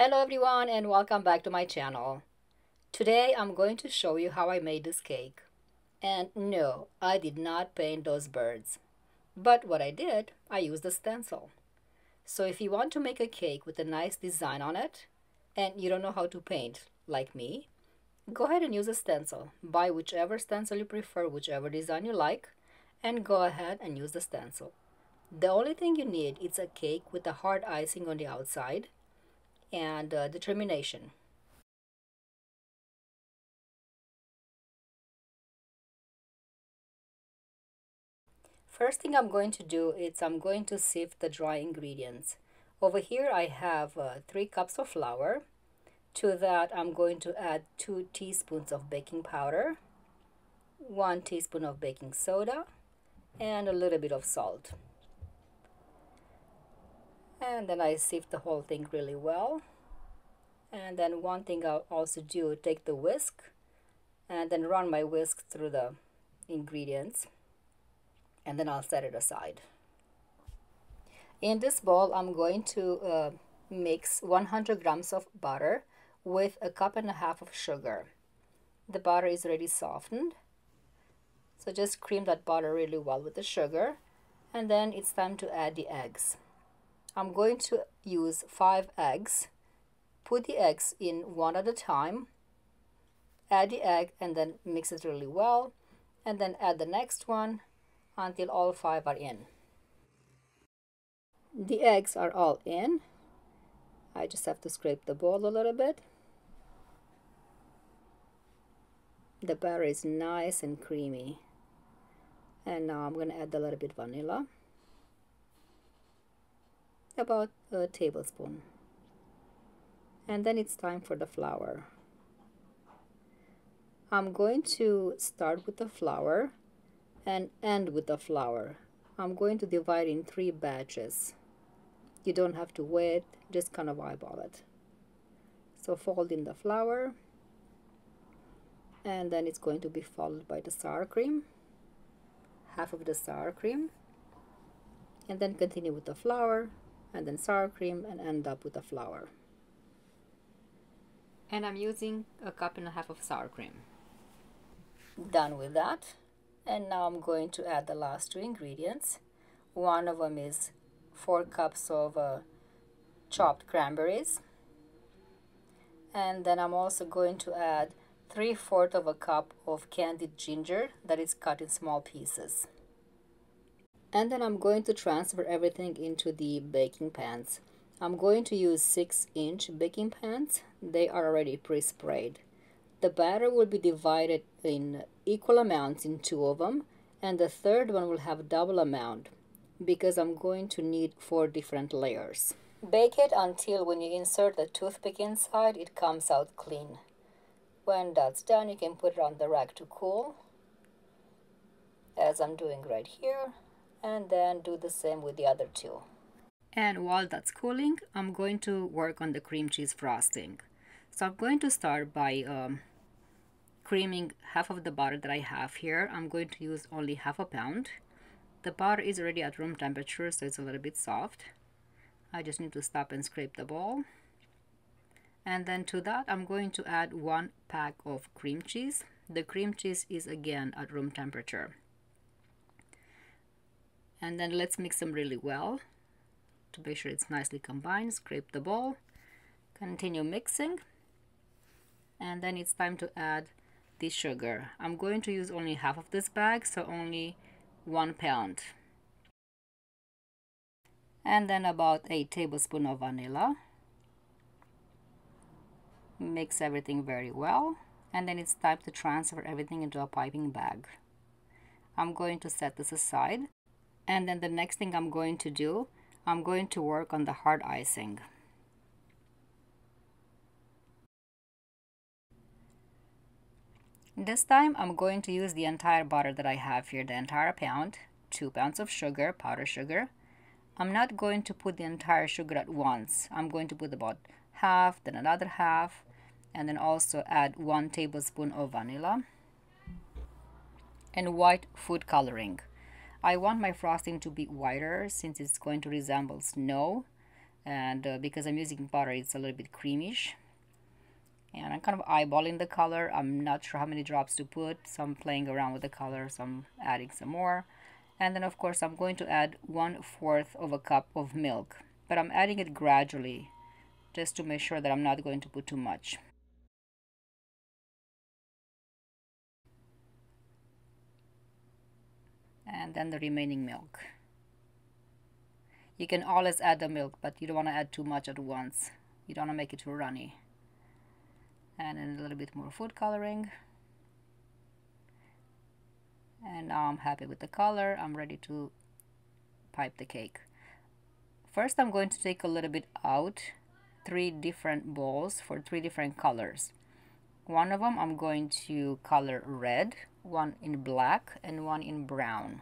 Hello everyone and welcome back to my channel. Today I'm going to show you how I made this cake. And no, I did not paint those birds. But what I did, I used a stencil. So if you want to make a cake with a nice design on it, and you don't know how to paint like me, go ahead and use a stencil. Buy whichever stencil you prefer, whichever design you like, and go ahead and use the stencil. The only thing you need is a cake with a hard icing on the outside and determination. First thing I'm going to do is I'm going to sift the dry ingredients. Over here I have 3 cups of flour. To that I'm going to add 2 teaspoons of baking powder, 1 teaspoon of baking soda, and a little bit of salt. And then I sift the whole thing really well. And then one thing I'll also do, take the whisk and then run my whisk through the ingredients, and then I'll set it aside. In this bowl I'm going to mix 100 grams of butter with a cup and a half of sugar. The butter is already softened, so just cream that butter really well with the sugar, and then it's time to add the eggs. I'm going to use 5 eggs. Put the eggs in one at a time, add the egg and then mix it really well, and then add the next one until all 5 are in. The eggs are all in. I just have to scrape the bowl a little bit. The batter is nice and creamy. And now I'm going to add a little bit vanilla, about a tablespoon. And then it's time for the flour. I'm going to start with the flour and end with the flour. I'm going to divide in 3 batches. You don't have to wait, just kind of eyeball it. So fold in the flour, and then it's going to be followed by the sour cream, half of the sour cream, and then continue with the flour, and then sour cream, and end up with the flour. And I'm using a cup and a half of sour cream. Done with that. And now I'm going to add the last 2 ingredients. One of them is 4 cups of chopped cranberries. And then I'm also going to add 3/4 of a cup of candied ginger that is cut in small pieces. And then I'm going to transfer everything into the baking pans. I'm going to use 6-inch baking pans. They are already pre-sprayed. The batter will be divided in equal amounts in 2 of them, and the third one will have double amount because I'm going to need 4 different layers. Bake it until when you insert the toothpick inside, it comes out clean. When that's done, you can put it on the rack to cool, as I'm doing right here, and then do the same with the other 2. And while that's cooling, I'm going to work on the cream cheese frosting. So I'm going to start by creaming half of the butter that I have here. I'm going to use only half a pound. The butter is already at room temperature, so it's a little bit soft. I just need to stop and scrape the bowl. And then to that, I'm going to add 1 pack of cream cheese. The cream cheese is again at room temperature. And then let's mix them really well to make sure it's nicely combined. Scrape the bowl, continue mixing, and then it's time to add the sugar. I'm going to use only half of this bag, so only 1 pound. And then about a tablespoon of vanilla. Mix everything very well, and then it's time to transfer everything into a piping bag. I'm going to set this aside, and then the next thing I'm going to do, I'm going to work on the hard icing. This time I'm going to use the entire butter that I have here, the entire pound, 2 pounds of sugar, powdered sugar. I'm not going to put the entire sugar at once. I'm going to put about half, then another half, and then also add 1 tablespoon of vanilla and white food coloring. I want my frosting to be whiter since it's going to resemble snow. and because I'm using butter, it's a little bit creamish. And I'm kind of eyeballing the color. I'm not sure how many drops to put, so I'm playing around with the color, so I'm adding some more. And then of course I'm going to add 1/4 of a cup of milk, but I'm adding it gradually just to make sure that I'm not going to put too much. And then the remaining milk. You can always add the milk, but you don't want to add too much at once. You don't want to make it too runny. And then a little bit more food coloring. And now I'm happy with the color. I'm ready to pipe the cake. First, I'm going to take a little bit out, 3 different bowls for 3 different colors. One of them I'm going to color red, one in black, and one in brown.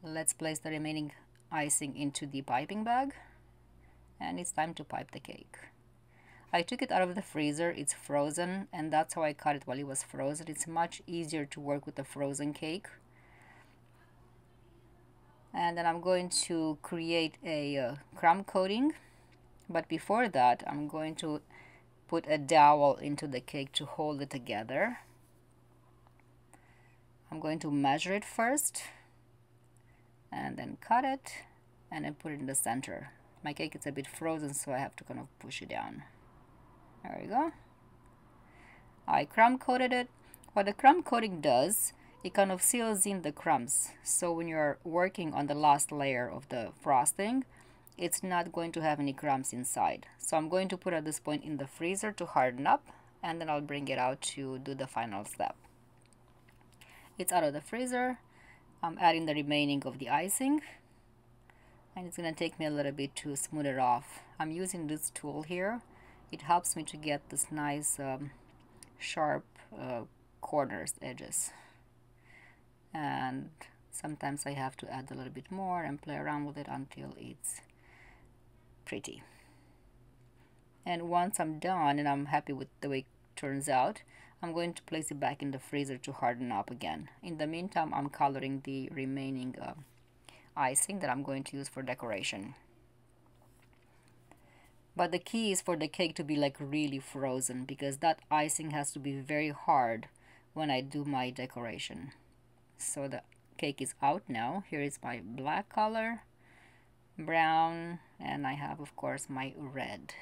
Let's place the remaining icing into the piping bag, and it's time to pipe the cake. I took it out of the freezer, it's frozen, and that's how I cut it while it was frozen. It's much easier to work with a frozen cake. And then I'm going to create a crumb coating, but before that I'm going to put a dowel into the cake to hold it together. I'm going to measure it first and then cut it and then put it in the center. My cake is a bit frozen, so I have to kind of push it down. There we go. I crumb coated it. What the crumb coating does, it kind of seals in the crumbs. So when you're working on the last layer of the frosting, it's not going to have any crumbs inside. So I'm going to put it at this point in the freezer to harden up, and then I'll bring it out to do the final step. It's out of the freezer. I'm adding the remaining of the icing, and it's going to take me a little bit to smooth it off. I'm using this tool here. It helps me to get this nice sharp corners, edges. And sometimes I have to add a little bit more and play around with it until it's pretty. And once I'm done and I'm happy with the way it turns out, I'm going to place it back in the freezer to harden up again. In the meantime, I'm coloring the remaining icing that I'm going to use for decoration. But the key is for the cake to be like really frozen, because that icing has to be very hard when I do my decoration. So the cake is out now. Here is my black color, brown, and I have of course my red.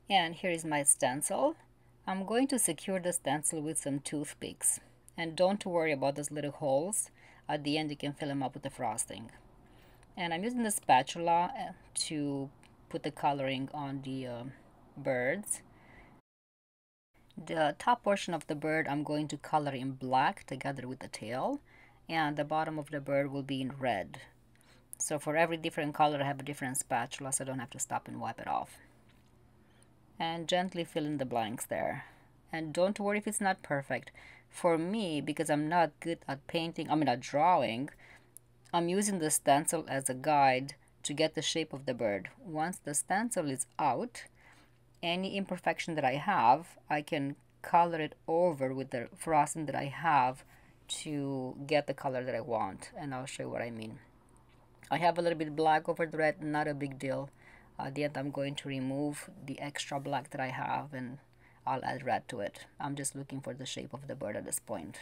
And here is my stencil. I'm going to secure the stencil with some toothpicks. And don't worry about those little holes. At the end you can fill them up with the frosting. And I'm using the spatula to put the coloring on the birds. The top portion of the bird I'm going to color in black together with the tail, and the bottom of the bird will be in red. So for every different color I have a different spatula, so I don't have to stop and wipe it off. And gently fill in the blanks there. And don't worry if it's not perfect. For me, because I'm not good at painting, at drawing, I'm using the stencil as a guide to get the shape of the bird. Once the stencil is out, any imperfection that I have, I can color it over with the frosting that I have to get the color that I want. And I'll show you what I mean. I have a little bit black over the red, not a big deal. At the end I'm going to remove the extra black that I have and I'll add red to it. I'm just looking for the shape of the bird at this point.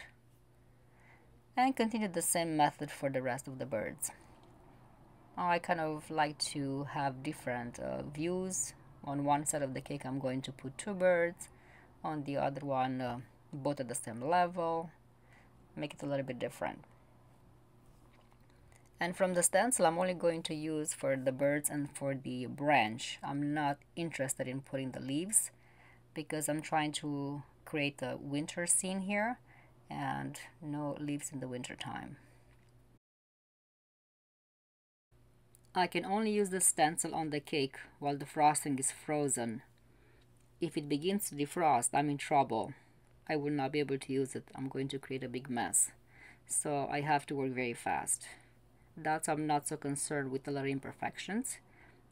And continue the same method for the rest of the birds. I kind of like to have different views. On one side of the cake I'm going to put 2 birds. On the other one, both at the same level. Make it a little bit different. And from the stencil I'm only going to use for the birds and for the branch. I'm not interested in putting the leaves because I'm trying to create a winter scene here and no leaves in the winter time. I can only use the stencil on the cake while the frosting is frozen. If it begins to defrost, I'm in trouble. I will not be able to use it. I'm going to create a big mess. So I have to work very fast. That's why I'm not so concerned with the little imperfections,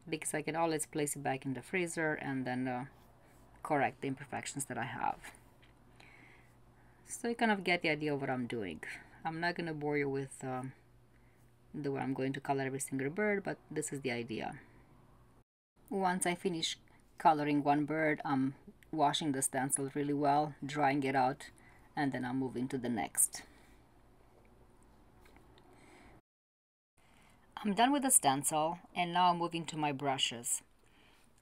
because I can always place it back in the freezer and then correct the imperfections that I have. So you kind of get the idea of what I'm doing. I'm not going to bore you with the way I'm going to color every single bird, but this is the idea. Once I finish coloring one bird, I'm washing the stencil really well, drying it out, and then I'm moving to the next. I'm done with the stencil, and now I'm moving to my brushes.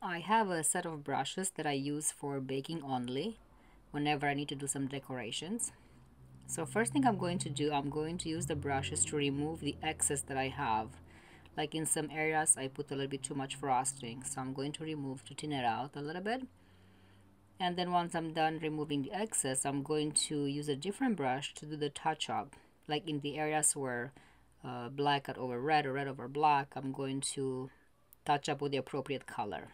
I have a set of brushes that I use for baking only whenever I need to do some decorations. So first thing I'm going to do, I'm going to use the brushes to remove the excess that I have. Like in some areas I put a little bit too much frosting, so I'm going to remove to thin it out a little bit. And then once I'm done removing the excess, I'm going to use a different brush to do the touch-up. Like in the areas where black got over red or red over black, I'm going to touch up with the appropriate color.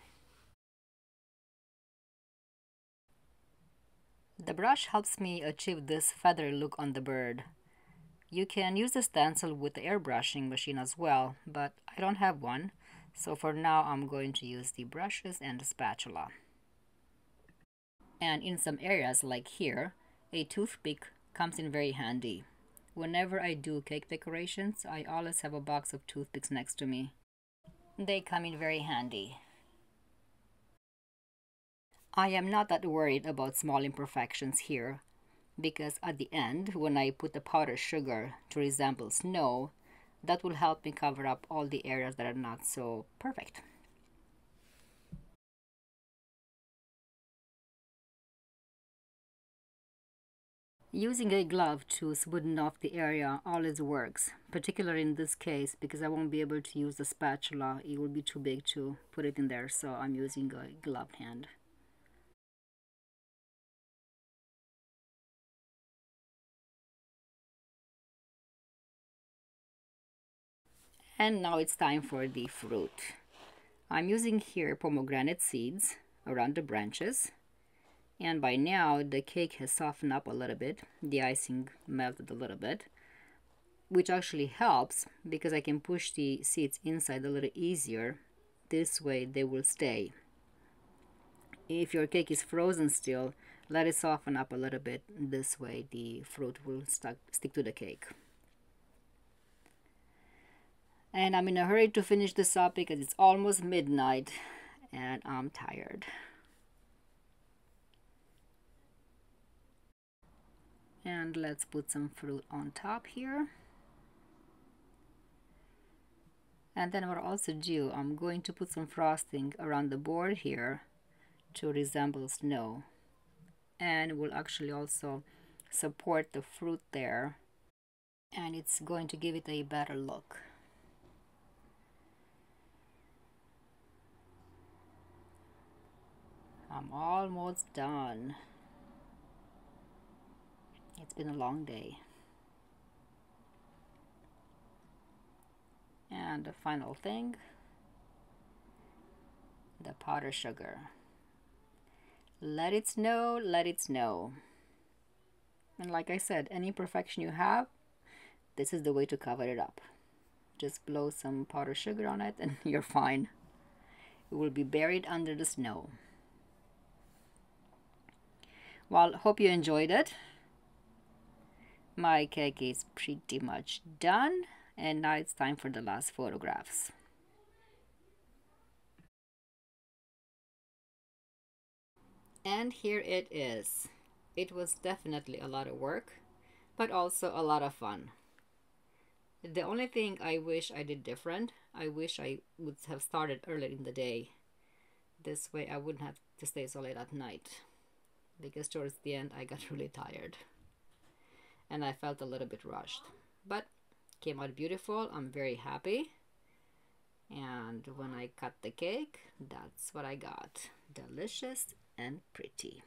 The brush helps me achieve this feathery look on the bird. You can use the stencil with the airbrushing machine as well, but I don't have one, so for now I'm going to use the brushes and the spatula. And in some areas like here, a toothpick comes in very handy. Whenever I do cake decorations, I always have a box of toothpicks next to me. They come in very handy. I am not that worried about small imperfections here, because at the end, when I put the powdered sugar to resemble snow, that will help me cover up all the areas that are not so perfect. Using a glove to smoothen off the area always works, particularly in this case because I won't be able to use the spatula. It will be too big to put it in there, so I'm using a gloved hand. And now it's time for the fruit. I'm using here pomegranate seeds around the branches. And by now the cake has softened up a little bit. The icing melted a little bit, which actually helps because I can push the seeds inside a little easier. This way they will stay. If your cake is frozen still, let it soften up a little bit. This way the fruit will stick to the cake. And I'm in a hurry to finish this up because it's almost midnight and I'm tired. And let's put some fruit on top here. And then what I'll also do, I'm going to put some frosting around the board here to resemble snow. And will actually also support the fruit there. And it's going to give it a better look. I'm almost done. It's been a long day. And the final thing, the powdered sugar. Let it snow, let it snow. And like I said, any imperfection you have, this is the way to cover it up. Just blow some powdered sugar on it and you're fine. It will be buried under the snow. Well, hope you enjoyed it. My cake is pretty much done, and now it's time for the last photographs. And here it is. It was definitely a lot of work, but also a lot of fun. The only thing I wish I did different, I wish I would have started earlier in the day. This way I wouldn't have to stay so late at night, because towards the end I got really tired and I felt a little bit rushed, but came out beautiful. I'm very happy. And when I cut the cake, that's what I got. Delicious and pretty.